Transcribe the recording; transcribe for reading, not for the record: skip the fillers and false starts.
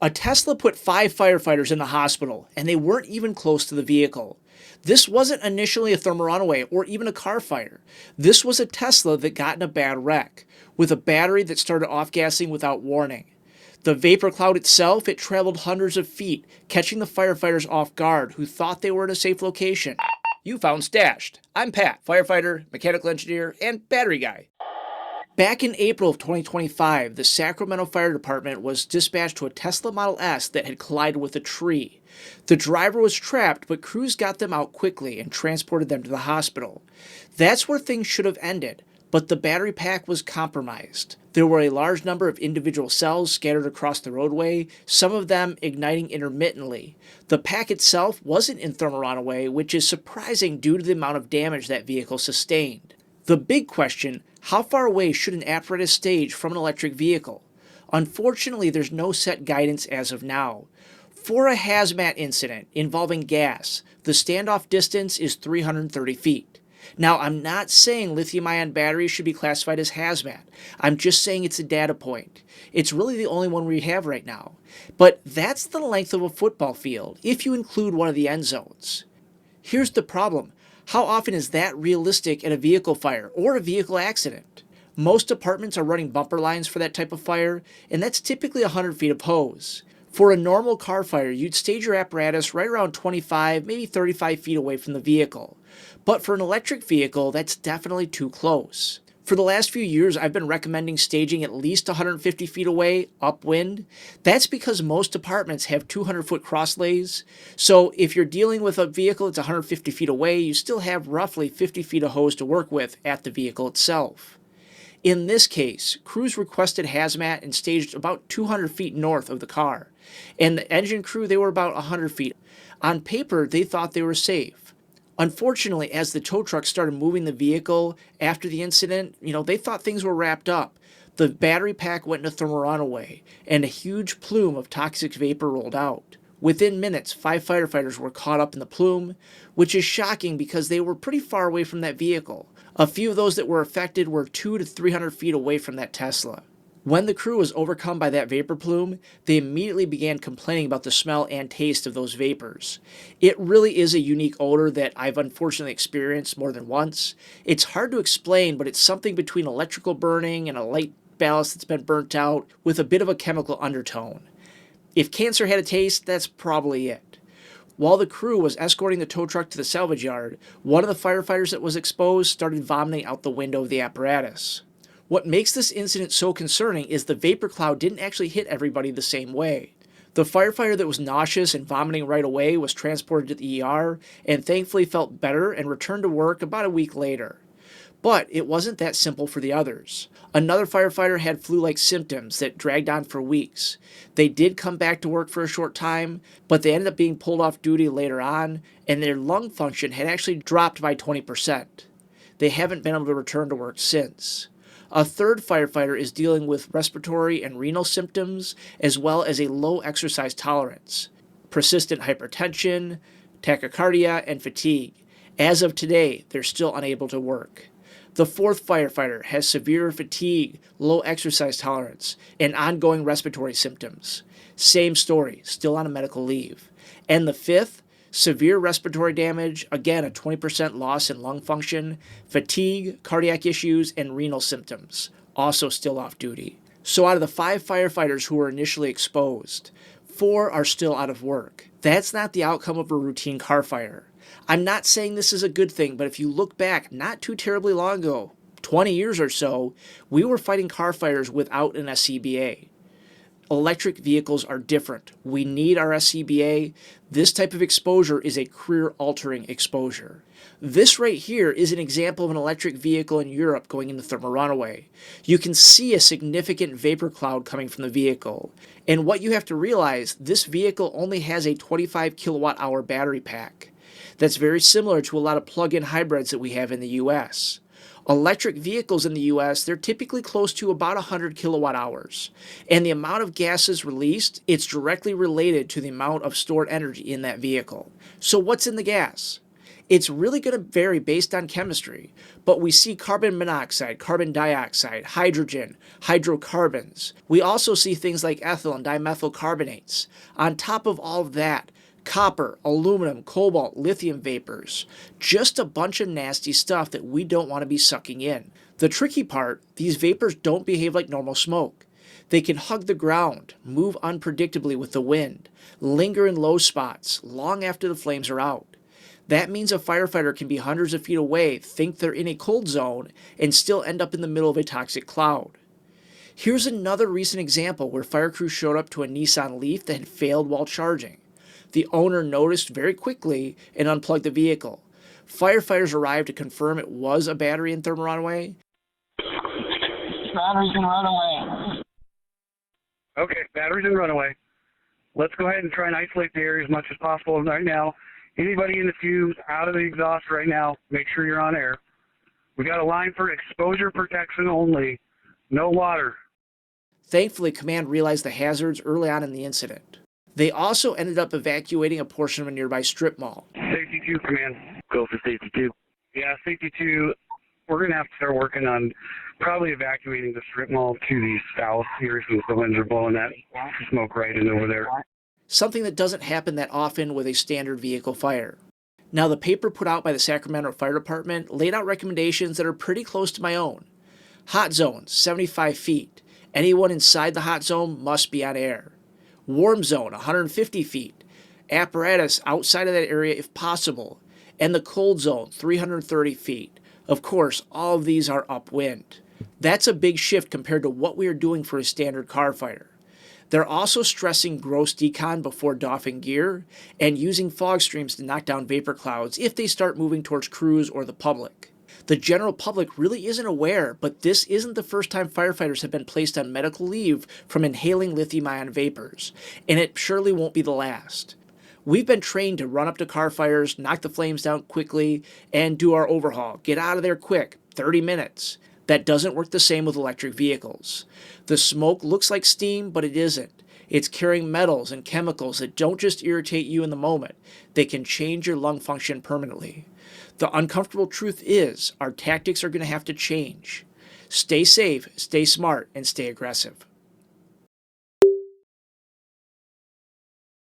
A Tesla put 5 firefighters in the hospital, and they weren't even close to the vehicle. This wasn't initially a thermal runaway or even a car fire. This was a Tesla that got in a bad wreck, with a battery that started off-gassing without warning. The vapor cloud itself, it traveled hundreds of feet, catching the firefighters off guard who thought they were in a safe location. You found stashed. I'm Pat, firefighter, mechanical engineer, and battery guy. Back in April of 2025, the Sacramento Fire Department was dispatched to a Tesla Model S that had collided with a tree. The driver was trapped, but crews got them out quickly and transported them to the hospital. That's where things should have ended, but the battery pack was compromised. There were a large number of individual cells scattered across the roadway, some of them igniting intermittently. The pack itself wasn't in thermal runaway, which is surprising due to the amount of damage that vehicle sustained. The big question: how far away should an apparatus stage from an electric vehicle? Unfortunately, there's no set guidance as of now. For a hazmat incident involving gas, the standoff distance is 330 feet. Now, I'm not saying lithium-ion batteries should be classified as hazmat. I'm just saying it's a data point. It's really the only one we have right now. But that's the length of a football field, if you include one of the end zones. Here's the problem. How often is that realistic at a vehicle fire or a vehicle accident? Most apartments are running bumper lines for that type of fire, and that's typically 100 feet of hose. For a normal car fire, you'd stage your apparatus right around 25, maybe 35 feet away from the vehicle. But for an electric vehicle, that's definitely too close. For the last few years, I've been recommending staging at least 150 feet away, upwind. That's because most apartments have 200-foot crosslays. So if you're dealing with a vehicle that's 150 feet away, you still have roughly 50 feet of hose to work with at the vehicle itself. In this case, crews requested hazmat and staged about 200 feet north of the car. And the engine crew, they were about 100 feet. On paper, they thought they were safe. Unfortunately, as the tow truck started moving the vehicle after the incident, they thought things were wrapped up. The battery pack went into thermal runaway, and a huge plume of toxic vapor rolled out. Within minutes, 5 firefighters were caught up in the plume, which is shocking because they were pretty far away from that vehicle. A few of those that were affected were 200 to 300 feet away from that Tesla. When the crew was overcome by that vapor plume, they immediately began complaining about the smell and taste of those vapors. It really is a unique odor that I've unfortunately experienced more than once. It's hard to explain, but it's something between electrical burning and a light ballast that's been burnt out with a bit of a chemical undertone. If cancer had a taste, that's probably it. While the crew was escorting the tow truck to the salvage yard, one of the firefighters that was exposed started vomiting out the window of the apparatus. What makes this incident so concerning is the vapor cloud didn't actually hit everybody the same way. The firefighter that was nauseous and vomiting right away was transported to the ER and thankfully felt better and returned to work about a week later. But it wasn't that simple for the others. Another firefighter had flu-like symptoms that dragged on for weeks. They did come back to work for a short time, but they ended up being pulled off duty later on, and their lung function had actually dropped by 20%. They haven't been able to return to work since. A third firefighter is dealing with respiratory and renal symptoms, as well as a low exercise tolerance, persistent hypertension, tachycardia, and fatigue. As of today, they're still unable to work. The fourth firefighter has severe fatigue, low exercise tolerance, and ongoing respiratory symptoms. Same story, still on a medical leave. And the fifth, severe respiratory damage, again a 20% loss in lung function, fatigue, cardiac issues, and renal symptoms, also still off duty. So out of the 5 firefighters who were initially exposed, 4 are still out of work. That's not the outcome of a routine car fire. I'm not saying this is a good thing, but if you look back not too terribly long ago, 20 years or so, we were fighting car fires without an SCBA. Electric vehicles are different. We need our SCBA. This type of exposure is a career-altering exposure. This right here is an example of an electric vehicle in Europe going into thermal runaway. You can see a significant vapor cloud coming from the vehicle. And what you have to realize, this vehicle only has a 25 kilowatt hour battery pack. That's very similar to a lot of plug-in hybrids that we have in the US. Electric vehicles in the US, they're typically close to about 100 kilowatt hours. And the amount of gases released, it's directly related to the amount of stored energy in that vehicle. So what's in the gas? It's really going to vary based on chemistry, but we see carbon monoxide, carbon dioxide, hydrogen, hydrocarbons. We also see things like ethyl and dimethyl carbonates. On top of all of that, copper, aluminum, cobalt, lithium vapors. Just a bunch of nasty stuff that we don't want to be sucking in. The tricky part, these vapors don't behave like normal smoke. They can hug the ground, move unpredictably with the wind, linger in low spots long after the flames are out. That means a firefighter can be hundreds of feet away, think they're in a cold zone, and still end up in the middle of a toxic cloud. Here's another recent example where fire crews showed up to a Nissan Leaf that had failed while charging. The owner noticed very quickly and unplugged the vehicle. Firefighters arrived to confirm it was a battery in thermal runaway. Batteries in runaway. Okay, batteries in runaway. Let's go ahead and try and isolate the area as much as possible right now. Anybody in the fumes, out of the exhaust right now, make sure you're on air. We got a line for exposure protection only. No water. Thankfully, command realized the hazards early on in the incident. They also ended up evacuating a portion of a nearby strip mall. Safety 2, command. Go for safety 2. Yeah, safety 2, we're going to have to start working on probably evacuating the strip mall to the south here since the winds are blowing that smoke right in over there. Something that doesn't happen that often with a standard vehicle fire. Now, the paper put out by the Sacramento Fire Department laid out recommendations that are pretty close to my own. Hot zones, 75 feet. Anyone inside the hot zone must be on air. Warm zone, 150 feet. Apparatus outside of that area if possible. And the cold zone, 330 feet. Of course, all of these are upwind. That's a big shift compared to what we are doing for a standard car fire. They're also stressing gross decon before doffing gear and using fog streams to knock down vapor clouds if they start moving towards crews or the public. The general public really isn't aware, but this isn't the first time firefighters have been placed on medical leave from inhaling lithium-ion vapors, and it surely won't be the last. We've been trained to run up to car fires, knock the flames down quickly, and do our overhaul. Get out of there quick, 30 minutes. That doesn't work the same with electric vehicles. The smoke looks like steam, but it isn't. It's carrying metals and chemicals that don't just irritate you in the moment. They can change your lung function permanently. The uncomfortable truth is, our tactics are going to have to change. Stay safe, stay smart, and stay aggressive.